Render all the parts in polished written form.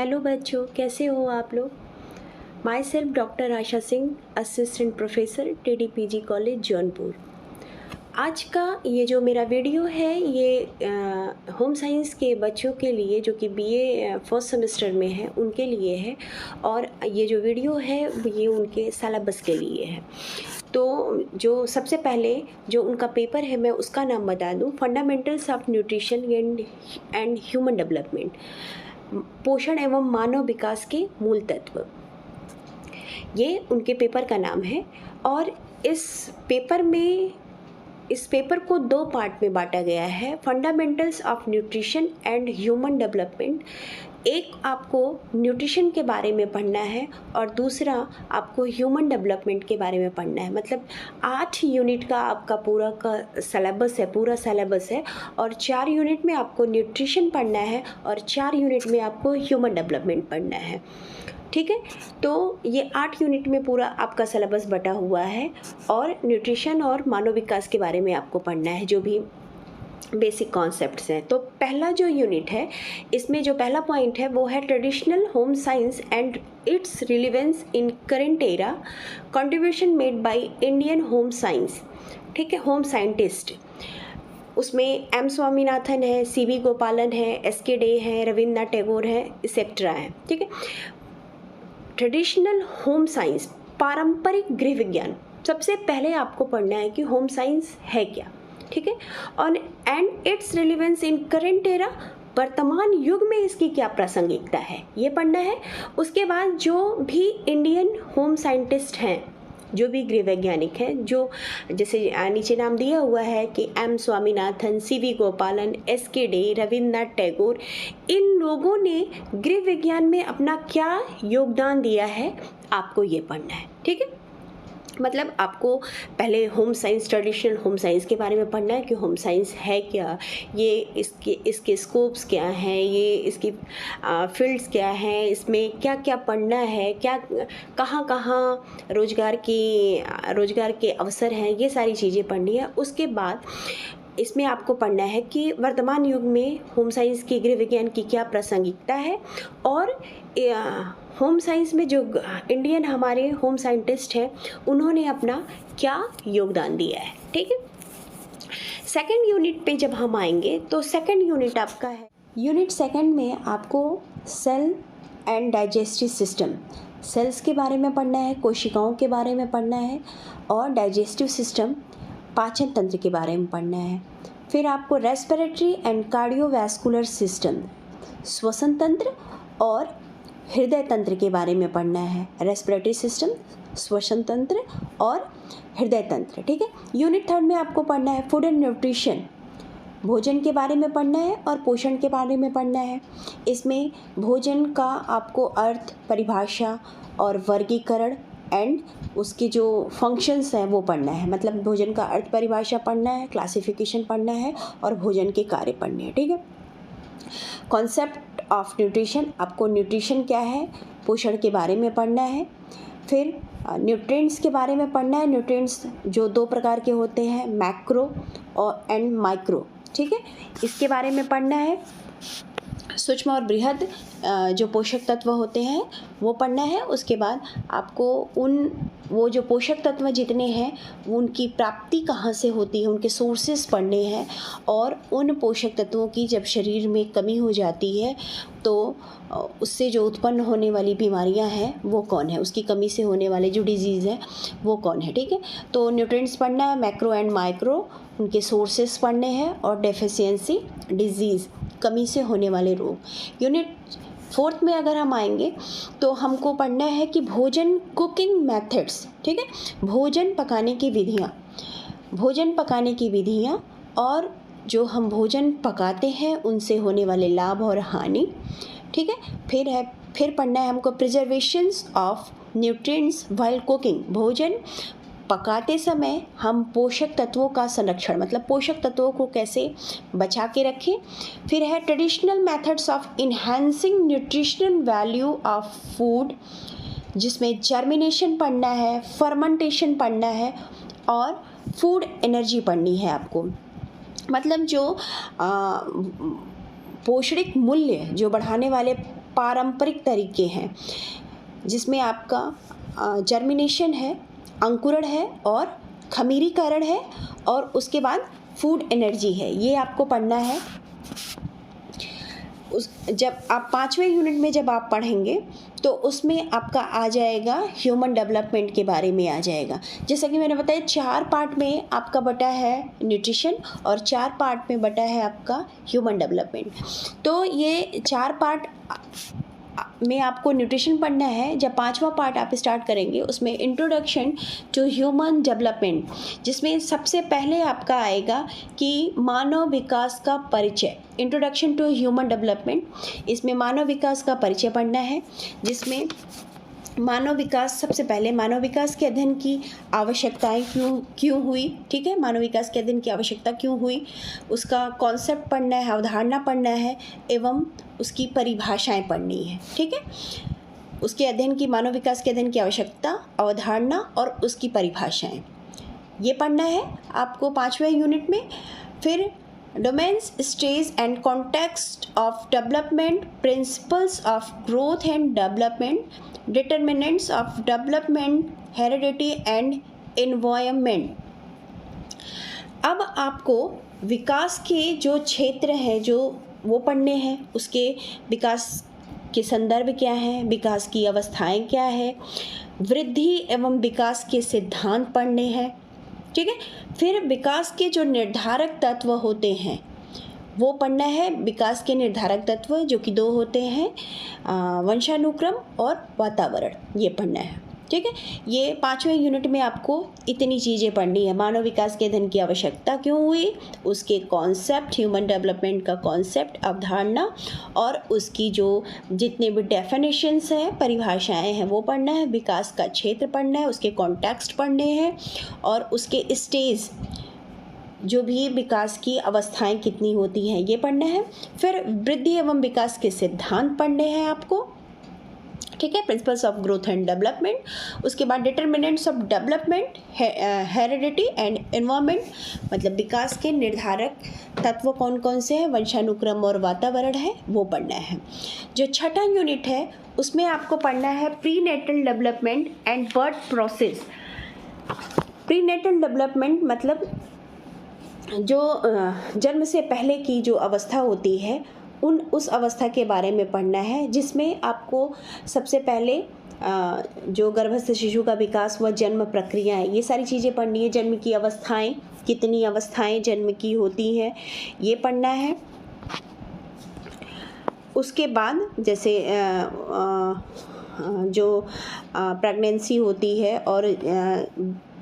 Hello बच्चों, कैसे हो आप लोग। My self doctor Asha Singh, assistant professor TDPG college Jaunpur. आज का ये जो मेरा वीडियो है ये होम साइंस के बच्चों के लिए जो कि BA फर्स्ट सेमेस्टर में है उनके लिए है, और ये जो वीडियो है ये उनके सिलेबस के लिए है। तो जो सबसे पहले जो उनका पेपर है मैं उसका नाम बता दूं, fundamentals of nutrition and human development, पोषण एवं मानव विकास के मूल तत्व, ये उनके पेपर का नाम है। और इस पेपर को दो पार्ट में बांटा गया है, fundamentals of nutrition and human development. एक आपको न्यूट्रिशन के बारे में पढ़ना है और दूसरा आपको ह्यूमन डेवलपमेंट के बारे में पढ़ना है। मतलब 8 यूनिट का आपका पूरा सिलेबस है और 4 यूनिट में आपको न्यूट्रिशन पढ़ना है और 4 यूनिट में आपको ह्यूमन डेवलपमेंट पढ़ना है। ठीक है, तो ये 8 यूनिट में पूरा आपका सिलेबस बटा हुआ है और न्यूट्रिशन और मानव विकास के बारे में आपको पढ़ना है, जो भी बेसिक कॉन्सेप्ट्स हैं। तो पहला जो यूनिट है इसमें जो पहला पॉइंट है वो है traditional home science and it's relevance in current era, contribution made by Indian home science. ठीक है, होम साइंटिस्ट उसमें M स्वामीनाथन है, CV गोपालन है, SK डे है, रविन्द्रनाथ टैगोर है, एक्सेट्रा है। ठीक है, ट्रेडिशनल होम साइंस, पारंपरिक गृह विज्ञान। सबसे पहले आपको पढ़ना है कि होम साइंस है क्या। ठीक है, और and it's relevance in current era, वर्तमान युग में इसकी क्या प्रासंगिकता है, ये पढ़ना है। उसके बाद जो भी इंडियन होम साइंटिस्ट हैं, जो भी गृह वैज्ञानिक हैं, जो जैसे नीचे नाम दिया हुआ है कि M स्वामीनाथन, CV गोपालन, SK डे, रविन्द्रनाथ टैगोर, इन लोगों ने गृह विज्ञान में अपना क्या योगदान दिया है, आपको ये पढ़ना है। ठीक है, मतलब आपको पहले home science, traditional home science के बारे में पढ़ना है कि होम साइंस है क्या, ये इसके स्कोप्स क्या हैं, ये इसकी फील्ड्स क्या हैं, इसमें क्या क्या पढ़ना है, क्या कहाँ कहाँ रोजगार के अवसर हैं, ये सारी चीज़ें पढ़नी है। उसके बाद इसमें आपको पढ़ना है कि वर्तमान युग में होम साइंस की गृह विज्ञान की क्या प्रासंगिकता है और होम साइंस में जो इंडियन हमारे होम साइंटिस्ट हैं उन्होंने अपना क्या योगदान दिया है। ठीक है, सेकंड यूनिट पे जब हम आएंगे तो सेकंड यूनिट आपका है, यूनिट सेकंड में आपको cell and digestive system, cells के बारे में पढ़ना है, कोशिकाओं के बारे में पढ़ना है और डाइजेस्टिव सिस्टम, पाचन तंत्र के बारे में पढ़ना है। फिर आपको रेस्पिरेटरी एंड कार्डियोवैस्कुलर सिस्टम, श्वसन तंत्र और हृदय तंत्र के बारे में पढ़ना है। रेस्पिरेटरी सिस्टम, श्वसन तंत्र और हृदय तंत्र। ठीक है, यूनिट थर्ड में आपको पढ़ना है फूड एंड न्यूट्रिशन, भोजन के बारे में पढ़ना है और पोषण के बारे में पढ़ना है। इसमें भोजन का आपको अर्थ, परिभाषा और वर्गीकरण एंड उसके जो फंक्शंस हैं वो पढ़ना है। मतलब भोजन का अर्थ, परिभाषा पढ़ना है, क्लासिफिकेशन पढ़ना है और भोजन के कार्य पढ़ने हैं। ठीक है, कॉन्सेप्ट ऑफ न्यूट्रिशन, आपको न्यूट्रिशन क्या है, पोषण के बारे में पढ़ना है। फिर न्यूट्रिएंट्स के बारे में पढ़ना है, न्यूट्रिएंट्स जो 2 प्रकार के होते हैं, मैक्रो और एंड माइक्रो। ठीक है, इसके बारे में पढ़ना है। सूक्ष्म और बृहद जो पोषक तत्व होते हैं वो पढ़ना है। उसके बाद आपको वो जो पोषक तत्व जितने हैं उनकी प्राप्ति कहाँ से होती है, उनके सोर्सेस पढ़ने हैं, और उन पोषक तत्वों की जब शरीर में कमी हो जाती है तो उससे जो उत्पन्न होने वाली बीमारियां हैं वो कौन है, उसकी कमी से होने वाले जो डिजीज़ है वो कौन है। ठीक है, तो न्यूट्रिएंट्स पढ़ना है, मैक्रो एंड माइक्रो, उनके सोर्सेस पढ़ने हैं और डेफिशिएंसी, डिजीज़, कमी से होने वाले रोग। यूनिट फोर्थ में अगर हम आएंगे तो हमको पढ़ना है कि भोजन, कुकिंग मेथड्स। ठीक है, भोजन पकाने की विधियाँ और जो हम भोजन पकाते हैं उनसे होने वाले लाभ और हानि। ठीक है, फिर पढ़ना है हमको प्रिजर्वेशंस ऑफ न्यूट्रिएंट्स व्हाइल कुकिंग, भोजन पकाते समय हम पोषक तत्वों का संरक्षण, मतलब पोषक तत्वों को कैसे बचा के रखें। फिर है traditional methods of enhancing nutritional value of food, जिसमें जर्मिनेशन पढ़ना है, फर्मेंटेशन पढ़ना है और फूड एनर्जी पढ़नी है आपको। मतलब जो पोषणिक मूल्य जो बढ़ाने वाले पारंपरिक तरीके हैं, जिसमें आपका जर्मिनेशन है, अंकुरण है और खमीरीकरण है और उसके बाद फूड एनर्जी है। ये आपको पढ़ना है। जब आप 5वें यूनिट में जब आप पढ़ेंगे तो उसमें आपका आ जाएगा ह्यूमन डेवलपमेंट के बारे में आ जाएगा। जैसा कि मैंने बताया 4 पार्ट में आपका बटा है न्यूट्रिशन और 4 पार्ट में बटा है आपका ह्यूमन डेवलपमेंट। तो ये 4 पार्ट में आपको न्यूट्रिशन पढ़ना है। जब 5वां पार्ट आप स्टार्ट करेंगे उसमें इंट्रोडक्शन टू ह्यूमन डेवलपमेंट, जिसमें सबसे पहले आपका आएगा कि मानव विकास का परिचय, इंट्रोडक्शन टू ह्यूमन डेवलपमेंट। इसमें मानव विकास का परिचय पढ़ना है, जिसमें मानव विकास, सबसे पहले मानव विकास के अध्ययन की आवश्यकताएं क्यों हुई, ठीक है, मानव विकास के अध्ययन की आवश्यकता क्यों हुई, उसका कॉन्सेप्ट पढ़ना है, अवधारणा पढ़ना है एवं उसकी परिभाषाएं पढ़नी है, ठीक है। उसके अध्ययन की, मानव विकास के अध्ययन की आवश्यकता, अवधारणा और उसकी परिभाषाएं, ये पढ़ना है आपको 5वें यूनिट में। फिर domains, stage and context of development, principles of growth and development, determinants of development, heredity and environment. अब आपको विकास के जो क्षेत्र हैं जो वो पढ़ने हैं, उसके विकास के संदर्भ क्या हैं, विकास की अवस्थाएं क्या है, वृद्धि एवं विकास के सिद्धांत पढ़ने हैं, ठीक है। फिर विकास के जो निर्धारक तत्व होते हैं वो पढ़ना है। विकास के निर्धारक तत्व जो कि 2 होते हैं, वंशानुक्रम और वातावरण, ये पढ़ना है, ठीक है। ये 5वें यूनिट में आपको इतनी चीज़ें पढ़नी है। मानव विकास के अध्ययन की आवश्यकता क्यों हुई, उसके कॉन्सेप्ट, ह्यूमन डेवलपमेंट का कॉन्सेप्ट, अवधारणा और उसकी जो जितने भी डेफिनेशंस हैं, परिभाषाएं हैं, वो पढ़ना है। विकास का क्षेत्र पढ़ना है, उसके कॉन्टेक्स्ट पढ़ने हैं और उसके स्टेज, जो भी विकास की अवस्थाएं कितनी होती हैं, ये पढ़ना है। फिर वृद्धि एवं विकास के सिद्धांत पढ़ने हैं आपको, ठीक है, principles of growth and development. उसके बाद determinants of development, heredity and environment, मतलब विकास के निर्धारक तत्व कौन कौन से हैं, वंशानुक्रम और वातावरण है, वो पढ़ना है। जो 6वां यूनिट है उसमें आपको पढ़ना है prenatal development and birth process. Prenatal development मतलब जो जन्म से पहले की जो अवस्था होती है उस अवस्था के बारे में पढ़ना है, जिसमें आपको सबसे पहले जो गर्भस्थ शिशु का विकास व जन्म प्रक्रिया है, ये सारी चीज़ें पढ़नी है। जन्म की अवस्थाएं, कितनी अवस्थाएं जन्म की होती हैं, ये पढ़ना है। उसके बाद जैसे जो प्रेगनेंसी होती है और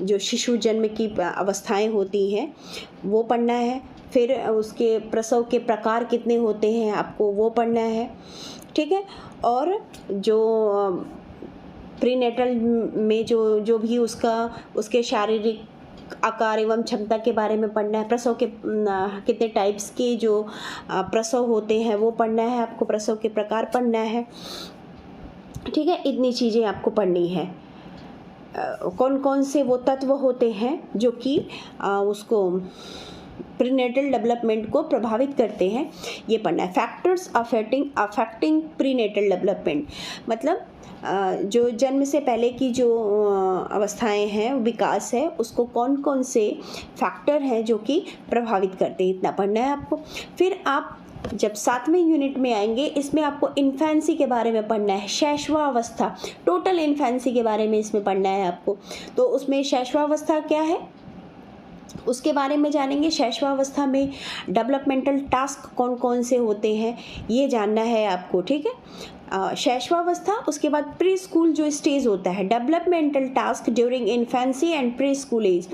जो शिशु जन्म की अवस्थाएं होती हैं वो पढ़ना है। फिर उसके प्रसव के प्रकार कितने होते हैं आपको वो पढ़ना है, ठीक है। और जो प्रीनेटल में जो भी उसके शारीरिक आकार एवं क्षमता के बारे में पढ़ना है। प्रसव के कितने टाइप्स के जो प्रसव होते हैं वो पढ़ना है आपको, प्रसव के प्रकार पढ़ना है, ठीक है। इतनी चीज़ें आपको पढ़नी है। कौन कौन से वो तत्व होते हैं जो कि उसको प्रीनेटल डेवलपमेंट को प्रभावित करते हैं, ये पढ़ना है। फैक्टर्स अफेक्टिंग प्रीनेटल डेवलपमेंट, मतलब जो जन्म से पहले की जो अवस्थाएं हैं, विकास है, उसको कौन कौन से फैक्टर हैं जो कि प्रभावित करते हैं, इतना पढ़ना है आपको। फिर आप जब 7वें यूनिट में आएंगे इसमें आपको इन्फेंसी के बारे में पढ़ना है, शैशवावस्था, टोटल इन्फेंसी के बारे में इसमें पढ़ना है आपको। तो उसमें शैशवावस्था क्या है उसके बारे में जानेंगे। शैशवावस्था में डेवलपमेंटल टास्क कौन कौन से होते हैं ये जानना है आपको, ठीक है। शैशवावस्था, उसके बाद प्री स्कूल जो स्टेज होता है, developmental task during infancy and preschool age.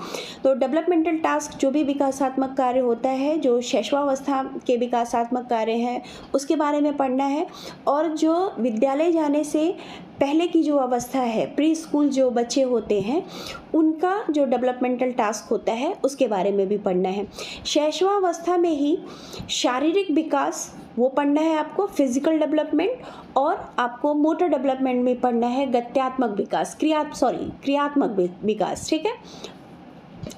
तो डेवलपमेंटल टास्क जो भी विकासात्मक कार्य होता है, जो शैशवावस्था के विकासात्मक कार्य हैं उसके बारे में पढ़ना है। और जो विद्यालय जाने से पहले की जो अवस्था है, प्री स्कूल जो बच्चे होते हैं उनका जो डेवलपमेंटल टास्क होता है उसके बारे में भी पढ़ना है। शैशवावस्था में ही शारीरिक विकास वो पढ़ना है आपको, फिजिकल डेवलपमेंट, और आपको मोटर डेवलपमेंट में पढ़ना है गत्यात्मक विकास, क्रियात्मक विकास, ठीक है।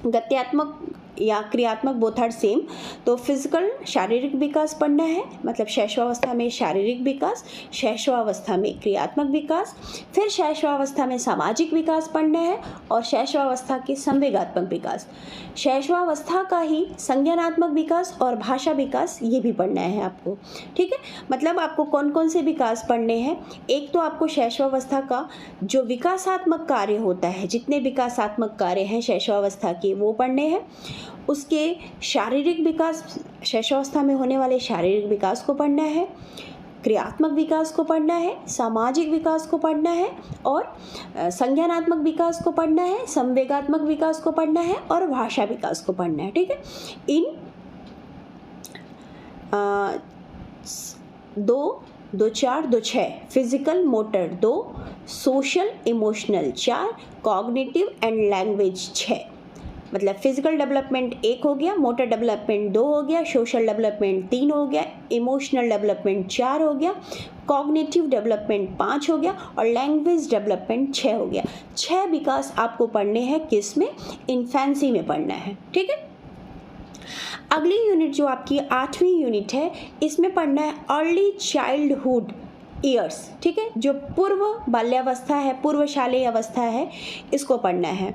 गत्यात्मक या क्रियात्मक, बोथ आर सेम। तो फिजिकल शारीरिक विकास पढ़ना है, मतलब शैशवावस्था में शारीरिक विकास, शैशवावस्था में क्रियात्मक विकास, फिर शैशवावस्था में सामाजिक विकास पढ़ना है और शैशवावस्था के संवेगात्मक विकास। शैशवावस्था का ही संज्ञानात्मक विकास और भाषा विकास ये भी पढ़ना है आपको, ठीक है। मतलब आपको कौन कौन से विकास पढ़ने हैं। एक तो आपको शैशवावस्था का जो विकासात्मक कार्य होता है, जितने विकासात्मक कार्य हैं शैशवावस्था के वो पढ़ने हैं। उसके शारीरिक विकास, शैशवावस्था में होने वाले शारीरिक विकास को पढ़ना है, क्रियात्मक विकास को पढ़ना है, सामाजिक विकास को पढ़ना है और संज्ञानात्मक विकास को पढ़ना है, संवेगात्मक विकास को पढ़ना है और भाषा विकास को पढ़ना है, ठीक है। इन 2, 4, 2, 6 physical motor 2, social emotional 4, cognitive and language 6। मतलब फिजिकल डेवलपमेंट 1 हो गया, मोटर डेवलपमेंट 2 हो गया, सोशल डेवलपमेंट 3 हो गया, इमोशनल डेवलपमेंट 4 हो गया, कॉग्निटिव डेवलपमेंट 5 हो गया और लैंग्वेज डेवलपमेंट 6 हो गया। 6 विकास आपको पढ़ने हैं, किस में, इन्फेंसी में पढ़ना है, ठीक है। अगली यूनिट जो आपकी 8वीं यूनिट है, इसमें पढ़ना है अर्ली चाइल्डहुड ईयर्स, ठीक है। जो पूर्व बाल्यावस्था है, पूर्व शालेय अवस्था है, इसको पढ़ना है।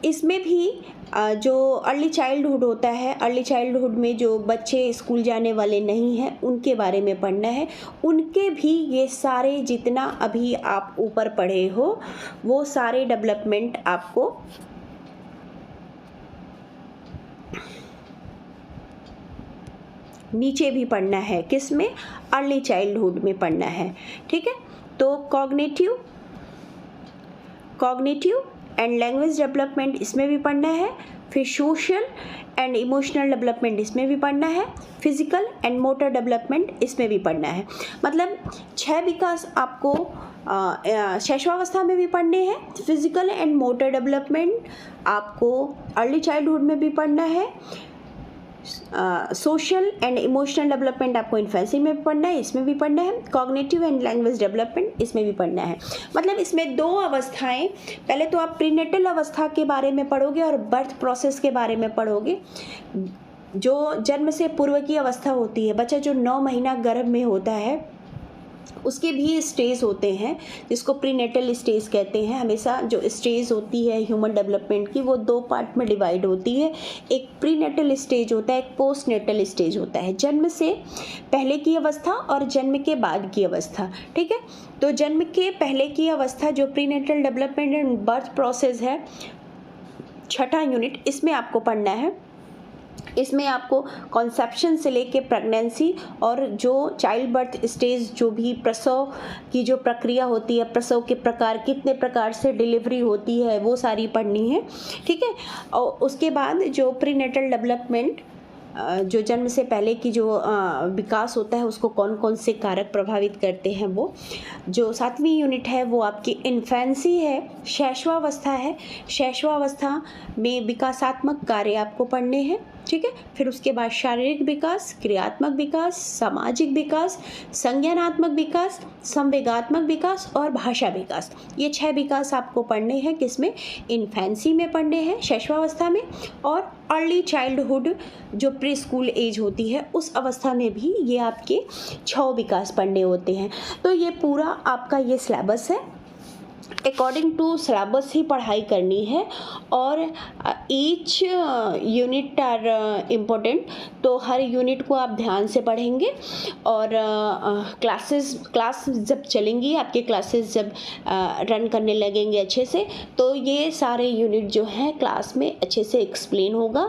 इसमें भी जो अर्ली चाइल्डहुड होता है, अर्ली चाइल्डहुड में जो बच्चे स्कूल जाने वाले नहीं हैं उनके बारे में पढ़ना है। उनके भी ये सारे जितना अभी आप ऊपर पढ़े हो वो सारे डेवलपमेंट आपको नीचे भी पढ़ना है, किस में, अर्ली चाइल्डहुड में पढ़ना है, ठीक है। तो कॉग्निटिव एंड लैंग्वेज डेवलपमेंट इसमें भी पढ़ना है, फिर सोशल एंड इमोशनल डेवलपमेंट इसमें भी पढ़ना है, फिजिकल एंड मोटर डेवलपमेंट इसमें भी पढ़ना है। मतलब 6 विकास आपको शैशवावस्था में भी पढ़ने हैं। फिजिकल एंड मोटर डेवलपमेंट आपको अर्ली चाइल्डहुड में भी पढ़ना है, सोशल एंड इमोशनल डेवलपमेंट आपको इन्फेंसी में पढ़ना है, इसमें भी पढ़ना है, कॉग्निटिव एंड लैंग्वेज डेवलपमेंट इसमें भी पढ़ना है। मतलब इसमें 2 अवस्थाएं, पहले तो आप प्रीनेटल अवस्था के बारे में पढ़ोगे और बर्थ प्रोसेस के बारे में पढ़ोगे। जो जन्म से पूर्व की अवस्था होती है, बच्चा जो 9 महीना गर्भ में होता है उसके भी स्टेज होते हैं, जिसको प्रीनेटल स्टेज कहते हैं। हमेशा जो स्टेज होती है ह्यूमन डेवलपमेंट की वो 2 पार्ट में डिवाइड होती है। एक प्रीनेटल स्टेज होता है, एक पोस्ट नेटल स्टेज होता है। जन्म से पहले की अवस्था और जन्म के बाद की अवस्था, ठीक है। तो जन्म के पहले की अवस्था जो prenatal development and birth process है, 6ठा यूनिट, इसमें आपको पढ़ना है। इसमें आपको कॉन्सेप्शन से लेके प्रेगनेंसी और जो चाइल्ड बर्थ स्टेज, जो भी प्रसव की जो प्रक्रिया होती है, प्रसव के प्रकार, कितने प्रकार से डिलीवरी होती है, वो सारी पढ़नी है, ठीक है। और उसके बाद जो प्रीनेटल डेवलपमेंट, जो जन्म से पहले की जो विकास होता है उसको कौन कौन से कारक प्रभावित करते हैं, वो जो 7वीं यूनिट है वो आपकी इन्फेंसी है, शैशवावस्था है। शैशवावस्था में विकासात्मक कार्य आपको पढ़ने हैं, ठीक है। फिर उसके बाद शारीरिक विकास, क्रियात्मक विकास, सामाजिक विकास, संज्ञानात्मक विकास, संवेगात्मक विकास और भाषा विकास। ये 6 विकास आपको पढ़ने हैं, किसमें, इन्फेंसी में पढ़ने हैं, शैशवावस्था में, और अर्ली चाइल्डहुड जो प्री स्कूल एज होती है उस अवस्था में भी ये आपके 6 विकास पढ़ने होते हैं। तो ये पूरा आपका ये सिलेबस है। अकॉर्डिंग टू सिलेबस ही पढ़ाई करनी है और ईच यूनिट आर इम्पोर्टेंट। तो हर यूनिट को आप ध्यान से पढ़ेंगे और क्लास जब चलेंगी, आपके क्लासेस जब रन करने लगेंगे अच्छे से, तो ये सारे यूनिट जो हैं क्लास में अच्छे से एक्सप्लेन होगा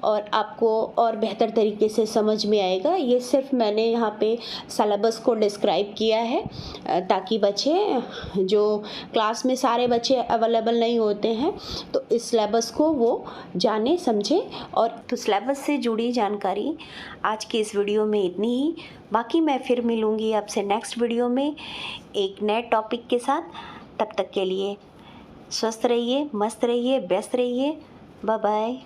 और आपको और बेहतर तरीके से समझ में आएगा। ये सिर्फ मैंने यहाँ पे सिलेबस को डिस्क्राइब किया है ताकि बच्चे, जो क्लास में सारे बच्चे अवेलेबल नहीं होते हैं, तो इस सिलेबस को वो जाने समझें। और तो सिलेबस से जुड़ी जानकारी आज के इस वीडियो में इतनी ही। बाकी मैं फिर मिलूँगी आपसे नेक्स्ट वीडियो में एक नए टॉपिक के साथ। तब तक के लिए स्वस्थ रहिए, मस्त रहिए, व्यस्त रहिए। Bye bye.